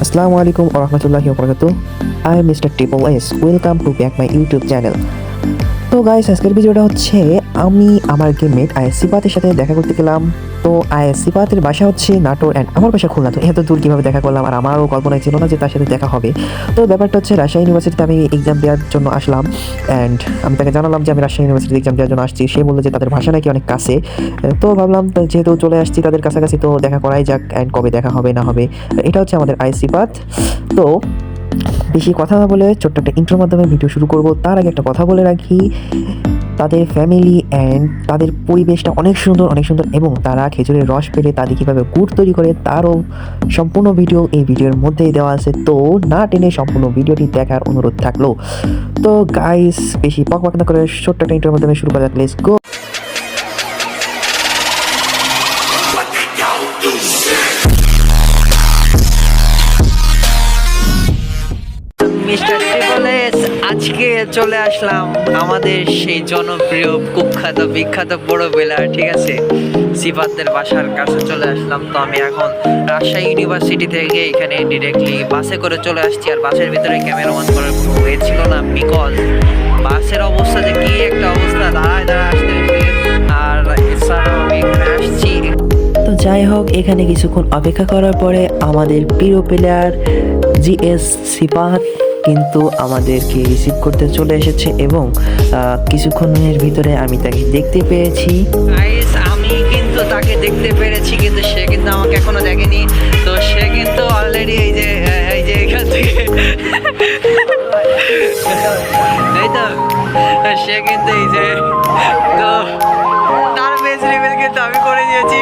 Assalamu alaikum warahmatullahi wabarakatuh. I am Mr. Triple S. Welcome to back my YouTube channel. তো guys, আজকের ভিডিওটা হচ্ছে আমি আমার গেমমেট আইএস সিফাতের সাথে দেখা করতে গেলাম। তো আইএস সিফাতের বাসা হচ্ছে নাটোর অ্যান্ড আমার বাসা খুলনা। তো এত দূর কীভাবে দেখা করলাম, আর আমারও কল্পনায় ছিল না যে তার সাথে দেখা হবে। তো ব্যাপারটা হচ্ছে রাজশাহী ইউনিভার্সিটিতে আমি এক্সাম দেওয়ার জন্য আসলাম অ্যান্ড আমি তাকে জানালাম যে আমি রাজশাহী ইউনিভার্সিটিতে এক্সাম দেওয়ার জন্য আসছি। সে বললো যে তাদের ভাষা নাকি অনেক কাছে। তো ভাবলাম যেহেতু চলে আসছি তাদের কাছাকাছি, তো দেখা করাই যাক অ্যান্ড কবে দেখা হবে না হবে। এটা হচ্ছে আমাদের আইএস সিফাত। তো বেশি কথা না বলে ছোট্ট একটা ইন্ট্রোর মাধ্যমে ভিডিও শুরু করব। তার আগে একটা কথা বলে রাখি, তাদের ফ্যামিলি অ্যান্ড তাদের পরিবেশটা অনেক সুন্দর এবং তারা খেজুরের রস পেলে তাদের কীভাবে গুড় তৈরি করে তারও সম্পূর্ণ ভিডিও এই ভিডিওর মধ্যেই দেওয়া আছে। তো না টেনে সম্পূর্ণ ভিডিওটি দেখার অনুরোধ থাকলো। তো গাইস, বেশি পক না করে ছোট্ট একটা ইন্ট্রোর মাধ্যমে শুরু করা যাক। Let's go. Mister triple S, আজকে চলে আসলাম আমাদের সেই জনপ্রিয় কুখ্যাত বিখ্যাত বড় বেলার, ঠিক আছে, সিফাতদের বাসার কাছে চলে আসলাম। তো আমি এখন রাজশাহী ইউনিভার্সিটি থেকে এখানে ডিরেক্টলি বাসে করে চলে আসছি। আর বাসের ভিতরে ক্যামেরা অন করার হয়েছিল না, বিকজ বাসের অবস্থা যে কি একটা অবস্থা, দাঁড়ায় আসতে আর এছাড়াও আমি এখানে আসছি। তো যাই হোক, এখানে কিছুক্ষণ অপেক্ষা করার পরে আমাদের প্রিয় প্লেয়ার জিএস সিফাত কিন্তু আমাদেরকে রিসিভ করতে চলে এসেছে এবং কিছুক্ষণের ভিতরে আমি তাকে দেখতে পেয়েছি। আমি কিন্তু তাকে দেখতে পেরেছি, কিন্তু সে কিন্তু আমাকে এখনো দেখেনি। তো সে কিন্তু অলরেডি এই যে এখান থেকে এই তো সে কিন্তু এই যে, তো তার বেস লেভেল কিন্তু আমি করে দিয়েছি।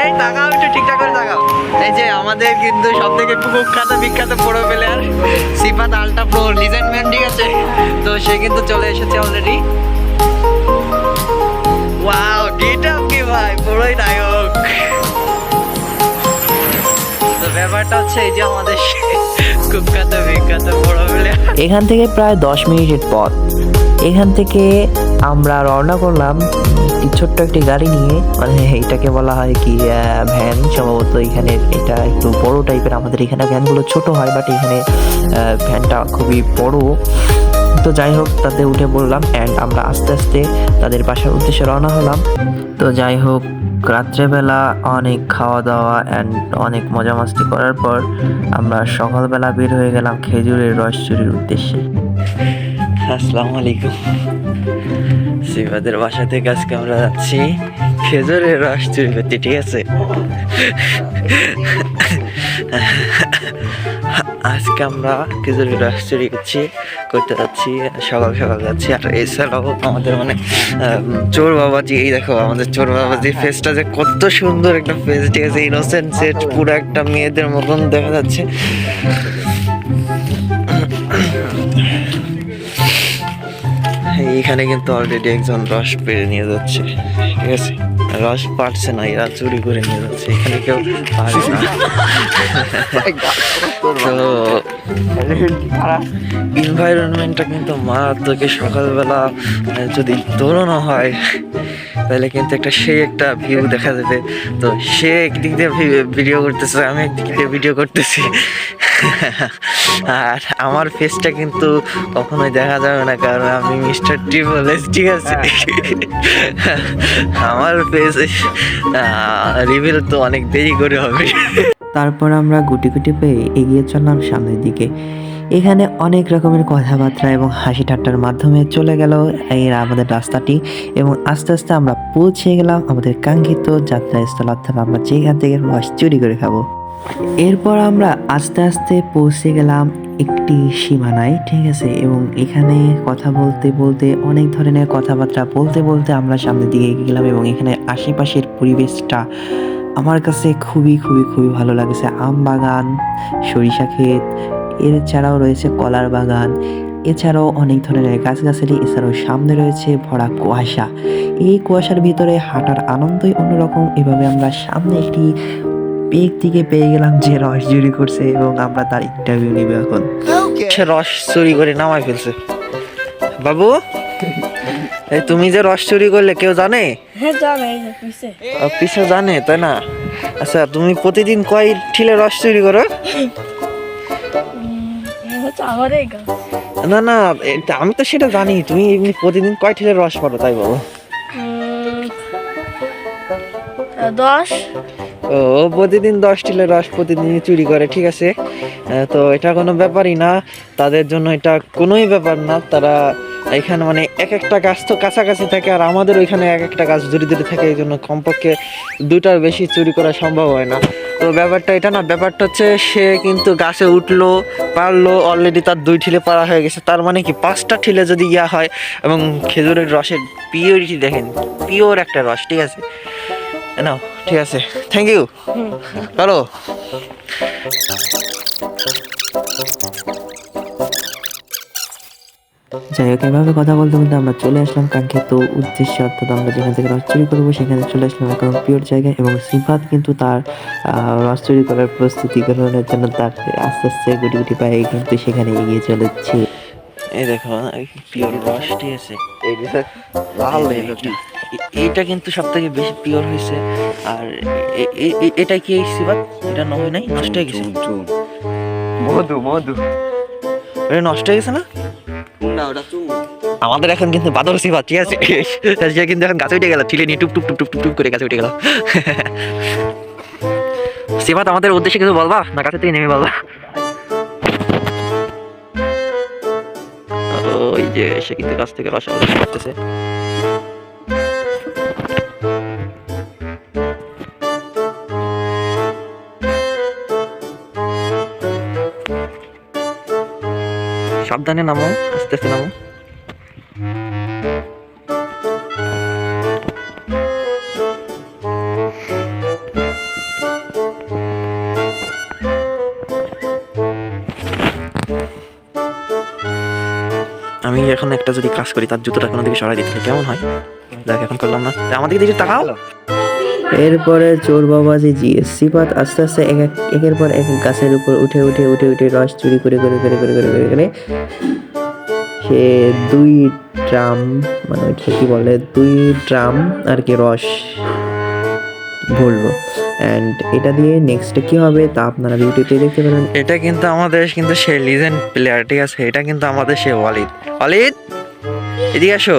এই তাকাও, একটু ঠিকঠাক করে তাকাও। এই যে আমাদের কিন্তু সব থেকে কুখ্যাত বিখ্যাত বড় প্লেয়ার সিফাত আলট্রা প্রো লিজেন্ড ম্যান, ঠিক আছে। তো সে কিন্তু চলে এসেছে অলরেডি। ওয়াও, গেট আপ কি ভাই, পুরোই নায়ক। তো ব্যাপারটা হচ্ছে এই যে আমাদের কুখ্যাত বিখ্যাত বড় প্লেয়ার। এখান থেকে প্রায় 10 মিনিটের পথ। এখান থেকে আমরা রওনা করলাম ছোট্ট একটি গাড়ি নিয়ে, মানে এইটাকে বলা হয় কি ভ্যান সম্ভবত। এখানে এটা একটু বড় টাইপের, আমাদের এখানে ভ্যানগুলো ছোট হয়, বাট এখানে ভ্যানটা খুবই বড়। তো যাই হোক, তাতে উঠে বললাম অ্যান্ড আমরা আস্তে আস্তে তাদের বাসার উদ্দেশ্যে রওনা হলাম। তো যাই হোক, রাত্রেবেলা অনেক খাওয়া দাওয়া অ্যান্ড অনেক মজা মাস্তি করার পর আমরা সকালবেলা বের হয়ে গেলাম খেজুরের রস চুরির উদ্দেশ্যে। আসসালামু আলাইকুম। সিফাতের বাসা থেকে আজকে আমরা যাচ্ছি খেজুরের রস চুরি করতে, ঠিক আছে। আজকে আমরা খেজুরের রস চুরি করতে যাচ্ছি, সকাল সকাল যাচ্ছি। আর এছাড়াও আমাদের মানে চোর বাবাজি, এই দেখো আমাদের চোর বাবাজি ফেসটা যে কত সুন্দর একটা ফেস, ঠিক আছে, ইনোসেন্ট সেট, পুরো একটা মেয়েদের মতন দেখা যাচ্ছে। এইখানে কিন্তু অলরেডি একজন রস পেরে নিয়ে যাচ্ছে, ঠিক আছে। রস পারছে না, এরা চুরি করে নিয়ে যাচ্ছে, এখানে কেউ পারে না। তো এনভায়রনমেন্টটা কিন্তু মারাত্মক। সকালবেলা যদি দৌড়ানো হয় তাহলে কিন্তু সেই একটা ভিউ দেখা যাবে। তো সে একদিক দিয়ে ভিডিও করতেছে, আমি একদিক দিয়ে ভিডিও করতেছি। আর আমার ফেসটা কিন্তু কখনোই দেখা যাবে না, কারণ আমি মিস্টার ট্রিপল এস, ঠিক আছে। আমার ফেস রিভিল তো অনেক দেরি করে হবে। তারপর আমরা গুটি গুটি পেয়ে এগিয়ে চললাম সামনের দিকে। এখানে অনেক রকমের কথাবার্তা এবং হাসি ঠাট্টার মাধ্যমে চলে গেল এর আমাদের রাস্তাটি, এবং আস্তে আস্তে আমরা পৌঁছে গেলাম আমাদের কাঙ্ক্ষিত যাত্রাস্থল, অর্থাৎ আমরা যেখান থেকে রস চুরি করে খাবো। এরপর আমরা আস্তে আস্তে পৌঁছে গেলাম একটি সীমানায়, ঠিক আছে, এবং এখানে কথা বলতে বলতে অনেক ধরনের কথাবার্তা বলতে বলতে আমরা সামনের দিকে এগিয়ে গেলাম। এবং এখানে আশেপাশের পরিবেশটা আমার কাছে খুবই খুবই খুবই ভালো লাগছে। আম বাগান, সরিষা ক্ষেত, এছাড়াও রয়েছে কলার বাগান, এছাড়াও অনেক ধরনের গাছগাছালি, এছাড়াও সামনে রয়েছে ভরা কুয়াশা। এই কুয়াশার ভিতরে হাঁটার আনন্দই অন্যরকম। এভাবে আমরা সামনে একটি ব্যক্তিকে পেয়ে গেলাম যে রস চুরি করছে, এবং আমরা তার ইন্টারভিউ নিব এখন। রস চুরি করে নামাই ফেলছে। বাবু এই তুমি যে রস চুরি করলে কেউ জানে? হ্যাঁ জানে পিছে পিছু জানে তাই না? আচ্ছা তুমি প্রতিদিন কয় ঠিলে রস চুরি করো? হচ্ছে আমার এই গাছ না না, আমি তো সেটা জানি, তুমি এমনি প্রতিদিন কয় ঠিলে রস পারো তাই বলো। 10 ও প্রতিদিন 10 ঠিলে রস প্রতিদিন চুরি করে, ঠিক আছে। তো এটা কোনো ব্যাপারই না, তাদের জন্য এটা কোনোই ব্যাপার না। তারা এখানে মানে এক একটা গাছ তো কাছাকাছি থাকে, আর আমাদের ওইখানে এক একটা গাছ দূরে দূরে থাকে, এই জন্য কমপক্ষে 2টার বেশি চুরি করা সম্ভব হয় না। তো ব্যাপারটা এটা না, ব্যাপারটা হচ্ছে সে কিন্তু গাছে উঠলো, পারলো, অলরেডি তার 2 ঠিলে পারা হয়ে গেছে। তার মানে কি 5টা ঠিলে যদি ইয়া হয়, এবং খেজুরের রসের পিওরিটি দেখেন, পিওর একটা রস, ঠিক আছে। নাও, ঠিক আছে, থ্যাংক ইউ। চলো। যাই হোক, এভাবে কথা বলতে বলতে আমরা চলে আসলাম কাঙ্ক্ষিত উদ্দেশ্যে, অর্থাৎ আমরা যেখান থেকে রস চুরি করবো সেখানে চলে আসলাম এখন পিওর জায়গায়। এবং সিফাত কিন্তু তার রস চুরি করার প্রস্তুতি গ্রহণের জন্য তার আস্তে আস্তে গুটি গুটি পায়ে কিন্তু সেখানে এগিয়ে চলেছে। এই দেখো পিওর রস, ঠিক আছে। লাল এইটা কিন্তু সব থেকে বেশি পিওর হয়েছে। আর এটা কি সিবাত? এটা নয় নাই, নষ্ট হয়ে গেছে। মধু মধু এটা নষ্ট হয়ে গেছে না? না ওটা তুমি। আমাদের এখন কিন্তু বাদর সিবাত, ঠিক আছে। সে কিন্তু এখন গাছে উঠে গেল, ঠিলে নিয়ে টুপ টুপ টুপ টুপ টুপ করে গাছে উঠে গেল। সিবাত আমাদের উদ্দেশ্যে কিছু বলবা না গাছে থেকে নেমে বলবা? ওই যে সে কিন্তু গাছ থেকে রস করতেছে। সাবধানে নামো, আস্তে আস্তে নামো। আমি এখন একটা যদি কাজ করি, তার জুতোটা কোনো দিকে সরাই দিতে কেমন হয়? দেখ এখন করলাম না, আমাদের দিকে তাকাও। এরপরে চোর বাবাজি জিএস সিফাত আস্তে আস্তে একের পর এক গাছের উপর উঠে উঠে উঠে উঠে রস চুরি করে করে করে করে করে করে করে সে 2 ড্রাম, মানে ওইটা কি বলে, 2 ড্রাম আর কি রস ভরলো। অ্যান্ড এটা দিয়ে নেক্সটে কি হবে তা আপনারা ভিডিওতে দেখতে পারেন। এটা কিন্তু আমাদের কিন্তু সে লিজেন্ড প্লেয়ার, ঠিক আছে। এটা কিন্তু আমাদের সে ওয়ালিদ। ওয়ালিদ এদিকে আসো।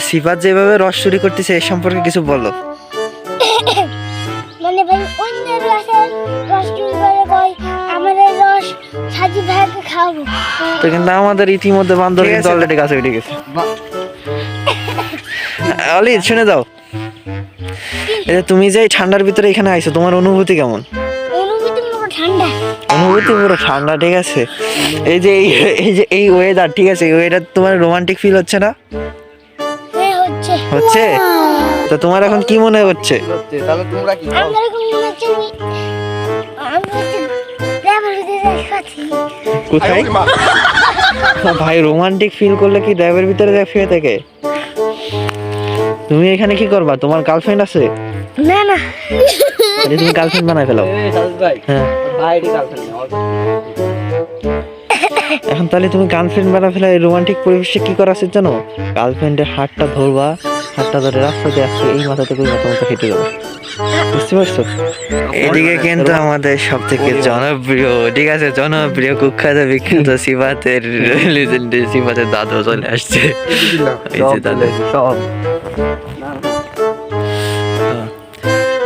সিফাত যেভাবে রস চুরি করতেছে এর সম্পর্কে কিছু বলো। মানে ভাই অন্যের গাছের রস চুরি করে কই আমাদের রস সাজি ভাইকে খাওয়াবো। তো কিন্তু আমাদের ইতিমধ্যে বান্দর কিন্তু অলরেডি গাছে উঠে গেছে। ওয়ালিদ শুনে যাও, এই যে তুমি যে ঠান্ডার ভিতরে এখানে আইছো, তোমার অনুভূতি কেমন? অনুভূতি পুরো ঠান্ডা। অনুভূতি পুরো ঠান্ডা, ঠিক আছে। এই যে এই ওয়েদার, ঠিক আছে, এই ওয়েদার তোমার রোমান্টিক ফিল হচ্ছে না? হ্যাঁ হচ্ছে। হচ্ছে? তো তোমার এখন কি মনে হচ্ছে? তাহলে তোমরা কি আমরা এখন মনে হচ্ছে আমি হচ্ছে ড্রাইভার ভিতরে খাচ্ছি। কোথায়? ভাই রোমান্টিক ফিল করলে কি ড্রাইভের ভিতরে যায় শুয়ে থাকে? তুমি এখানে কি করবা? তোমার গার্লফ্রেন্ড আছে? না না তাহলে তুমি গার্লফ্রেন্ড বানাই ফেলাও। ভাই হ্যাঁ ভাই এটি গার্লফ্রেন্ড এখন তাহলে তুমি গার্লফ্রেন্ড বানা ফেলা এই রোমান্টিক পরিবেশে কি করা উচিত জানো? গার্লফ্রেন্ডের হাতটা ধরবা, হাতটা ধরে রাস্তাতে আসছে, এই মাথা থেকে ওই মাথা মতো হেঁটে যাবো, বুঝতে পারছো? এদিকে কিন্তু আমাদের সব থেকে জনপ্রিয়, ঠিক আছে, জনপ্রিয় কুখ্যাত বিখ্যাত সিফাতের লিজেন্ডারি সিফাতের দাদু চলে আসছে। এই যে দাদু। সব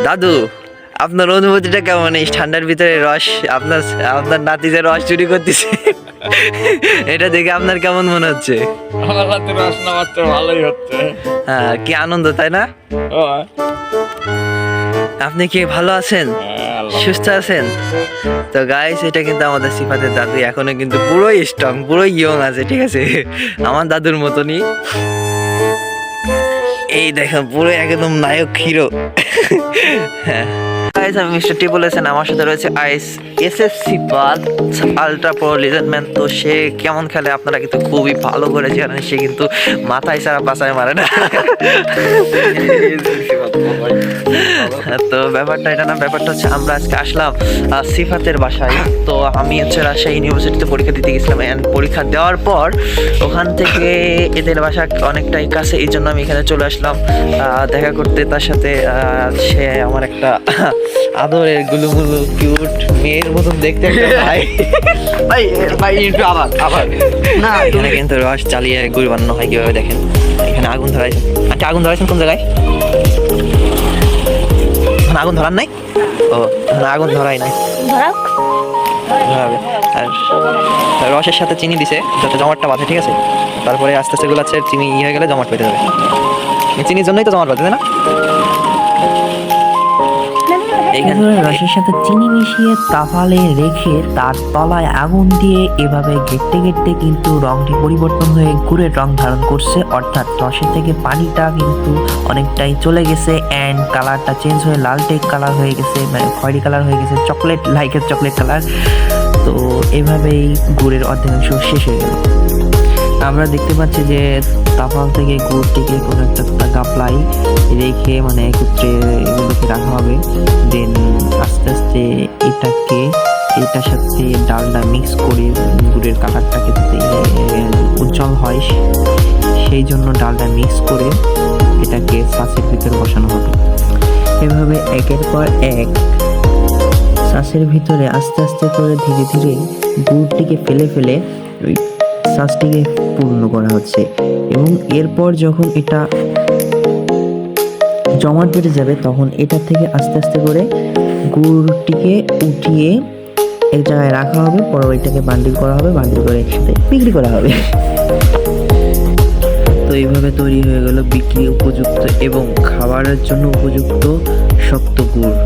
দাদু আপনার অনুভূতিটা কেমন এই ঠান্ডার ভিতরে রস, আপনার আপনার নাতি যে রস চুরি করতেছে এটা দেখে আপনার কেমন মনে হচ্ছে? আমার হাতে রস নামাচ্ছে ভালোই হচ্ছে। হ্যাঁ কি আনন্দ, তাই না? আপনি কি ভালো আছেন, সুস্থ আছেন? তো গাইস এটা কিন্তু আমাদের সিফাতের দাদু, এখনো কিন্তু পুরোই স্ট্রং, পুরোই ইয়ং আছে, ঠিক আছে, আমার দাদুর মতনই। এই দেখো পুরো একদম নায়ক হিরো। হ্যাঁ গাইস আমি মিস্টার টি বলেছেন, আমার সাথে রয়েছে আইস এসএসসি পাল আলট্রা প্রো লিজেন্ড ম্যান। তো সে কেমন খেলে আপনারা কিন্তু খুবই ভালো করে জানেন, সে কিন্তু মাথায় সারা পাশায় মারে না। তো ব্যাপারটা এটা না, ব্যাপারটা হচ্ছে আমরা আজকে আসলাম সিফাতের বাসায়। তো আমি হচ্ছে রাজশাহী ইউনিভার্সিটিতে পরীক্ষা দিতে গেছিলাম, অ্যান্ড পরীক্ষা দেওয়ার পর ওখান থেকে এদের বাসা অনেকটাই কাছে, এই জন্য আমি এখানে চলে আসলাম দেখা করতে তার সাথে। সে আমার একটা আদরের গুলুমুলু কিউট মেয়ের মতন দেখতে একটা ভাই। ভাই ভাই একটু আবার না এখানে কিন্তু রস চালিয়ে গুড় বানানো হয়, কিভাবে দেখেন। এখানে আগুন ধরাইছেন। আচ্ছা আগুন ধরাইছেন কোন জায়গায়? এখন আগুন ধরান নাই? ও এখন আগুন ধরাই নাই, ধরাও ধরাবে। আর রসের সাথে চিনি দিছে যাতে জমাটটা বাঁধে, ঠিক আছে? তারপরে আস্তে আস্তে গুলাচ্ছে, চিনি হয়ে গেলে জমাট পেতে যাবে। এই চিনির জন্যই তো জমাট বাঁধে, তাই না? এইখানে রসের সাথে চিনি মিশিয়ে তাফালে রেখে তার তলায় আগুন দিয়ে এভাবে গেটে গেটে কিন্তু রংটি পরিবর্তন হয়ে গুড়ের রং ধারণ করছে, অর্থাৎ রসের থেকে পানিটা কিন্তু অনেকটাই চলে গেছে অ্যান্ড কালারটা চেঞ্জ হয়ে লালটে কালার হয়ে গেছে, মানে খয়েরি কালার হয়ে গেছে, চকলেট লাইকের চকলেট কালার। তো এভাবেই গুড়ের অর্ধেকাংশ শেষ হয়ে গেল। আমরা দেখতে পাচ্ছি যে তাফাল থেকে গুড়টিকে কোনো একটা গামলায় রেখে মানে একত্রে এগুলোকে রাখা হবে। দেন আস্তে আস্তে এটার সাথে ডালটা মিক্স করে গুড়ের কালারটাকে যাতে উজ্জ্বল হয় সেই জন্য ডালটা মিক্স করে এটাকে সাঁচের ভিতরে বসানো হবে। এভাবে একের পর এক সাঁচের ভিতরে আস্তে আস্তে করে ধীরে ধীরে গুড়টিকে ফেলে ফেলে ওই সাঁচটিকে পূর্ণ করা হচ্ছে। এবং এরপর যখন এটা জমাট বেড়ে যাবে তখন এটা থেকে আস্তে আস্তে করে গুড়টিকে উঠিয়ে এক জায়গায় রাখা হবে, পরে ওইটাকে বান্ডিল করা হবে, বান্ডিল করে একসাথে বিক্রি করা হবে। তো এইভাবে তৈরি হয়ে গেল বিক্রি উপযুক্ত এবং খাবারের জন্য উপযুক্ত শক্ত গুড়।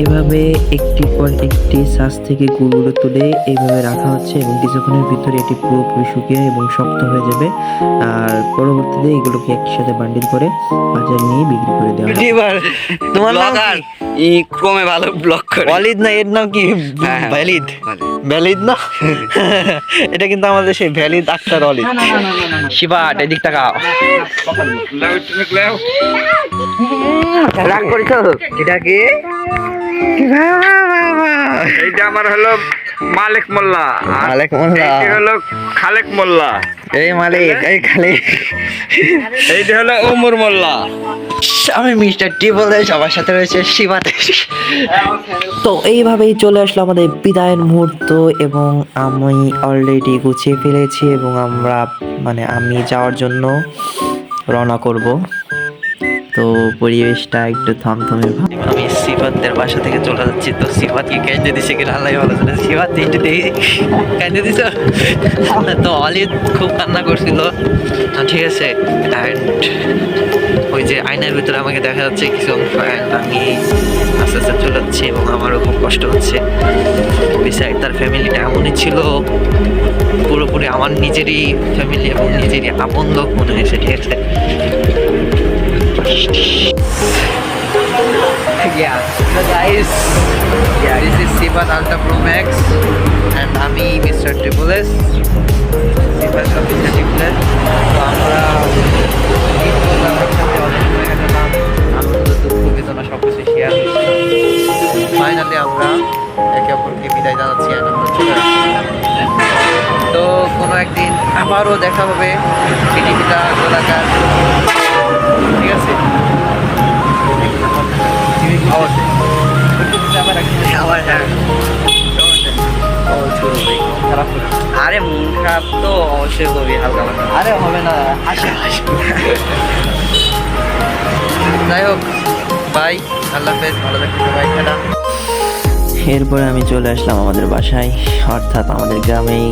এভাবে একটি পর একটি সাজ থেকে গুড়গুলো তুলে এইভাবে রাখা হচ্ছে এবং কিছুক্ষণের ভিতরে এটি পুরোপুরি শুকিয়ে এবং শক্ত হয়ে যাবে। আর পরবর্তীতে এগুলোকে একসাথে বান্ডিল করে বাজারে নিয়ে বিক্রি করে দেওয়া হবে। এবার তোমার নাম কি? ই ক্রমে ভালো ব্লগ করে। ওয়ালিদ না, এর নাম কি? হ্যাঁ, হ্যাঁ। ভ্যালিদ। ভ্যালিদ না? এটা কিন্তু আমাদের সেই ভ্যালিদ আক্তার ওয়ালিদ। শিবাট এদিক তাকাও। রাগ করেছ? এটা কি? এইটা আমার হলো মালিক মোল্লা, আর মালিক মোল্লা। এইটা হলো খালেক মোল্লা, এই মালিক, এই খালিক। এইটা হলো ওমর মোল্লা। আমি মিস্টার টি বলে, সবার সাথে রয়েছে শিবাতে। তো এইভাবেই চলে আসলো আমাদের বিদায়ের মুহূর্ত এবং আমি অলরেডি গুছিয়ে ফেলেছি এবং আমি যাওয়ার জন্য রওনা করব। তো পরিবেশটা একটু থমথমে ভাব। আমি সিফাতের বাসা থেকে চলে যাচ্ছি। তো সিফাতকে কেঁদে দিছে কিনা আল্লাহ ভালো জানে। সিফাত একটু দেখি কেঁদে দিছ। তো অলিদ খুব কান্না করছিল, ঠিক আছে। অ্যান্ড ওই যে আয়নার ভিতরে আমাকে দেখা যাচ্ছে কিছু অংশ, অ্যান্ড আমি আস্তে আস্তে চলে যাচ্ছি এবং আমারও খুব কষ্ট হচ্ছে। বিসাইড তার ফ্যামিলিটা এমনই ছিল, পুরোপুরি আমার নিজেরই ফ্যামিলি এবং নিজেরই আপন লোক মনে হয়েছে, ঠিক আছে। Yeah, so guys, this is Sivat Ultra Pro Max and আমি Mr. Triple S, Sivat Mr. Triple S। তো আমরা ঈদ করলাম একসাথে, অনেক সময় কাটালাম, আনন্দ দুঃখ বেদনা সবকিছু শেয়ার হয়েছে। ফাইনালি আমরা একে অপরকে বিদায় জানাচ্ছি and আমরা চলে আসছি। তো কোনো একদিন আবারও দেখা হবে পৃথিবীটা গোলাকার, ঠিক আছে। আরে মন খারাপ তো অবশ্যই করবি, হালকা হালকা। আরে হবে না, হাসি হাসি। যাই হোক, বাই, আল্লাহ হাফেজ, ভালো থাকতে সবাই, টাটা। এরপরে আমি চলে আসলাম আমাদের বাসায়, অর্থাৎ আমাদের গ্রামেই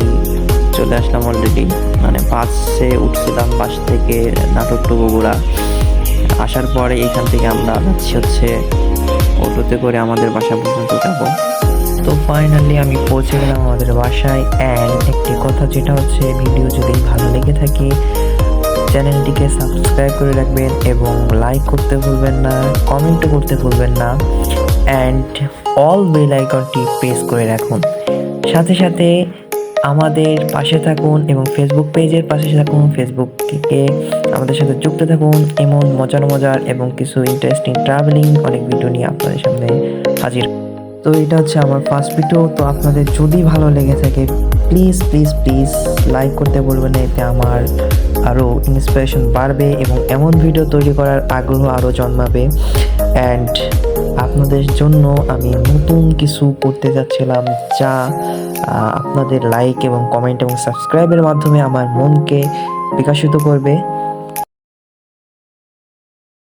চলে আসলাম অলরেডি। মানে বাসে উঠছিলাম, বাস থেকে নাটক টু বগুড়া। আসার পরে এখান থেকে আমরা যাচ্ছি হচ্ছে অটোতে করে আমাদের বাসা পর্যন্ত যাব। তো ফাইনালি আমি পৌঁছে গেলাম আমাদের বাসায়। অ্যান্ড একটি কথা যেটা হচ্ছে, ভিডিও যদি ভালো লেগে থাকে চ্যানেলটিকে সাবস্ক্রাইব করে রাখবেন এবং লাইক করতে ভুলবেন না, কমেন্টও করতে ভুলবেন না। অ্যান্ড অল বেল আইকনটি প্রেস করে রাখুন। সাথে সাথে আমাদের পাশে থাকুন এবং ফেসবুক পেজের পাশে থাকুন। ফেসবুক থেকে আমাদের সাথে যুক্ত থাকুন। এমন মজার মজার এবং কিছু ইন্টারেস্টিং ট্রাভেলিং অনেক ভিডিও নিয়ে আপনাদের সামনে হাজির। তো এটা হচ্ছে আমার ফার্স্ট ভিডিও। তো আপনাদের যদি ভালো লেগে থাকে প্লিজ প্লিজ প্লিজ লাইক করতে বলবেন না, এতে আমার আরও ইন্সপিরেশন বাড়বে এবং এমন ভিডিও তৈরি করার আগ্রহ আরও জন্মাবে। অ্যান্ড আপনাদের জন্য আমি নতুন কিছু করতে যাচ্ছিলাম যা আপনাদের লাইক এবং কমেন্ট এবং সাবস্ক্রাইবের মাধ্যমে আমার মনকে বিকশিত করবে।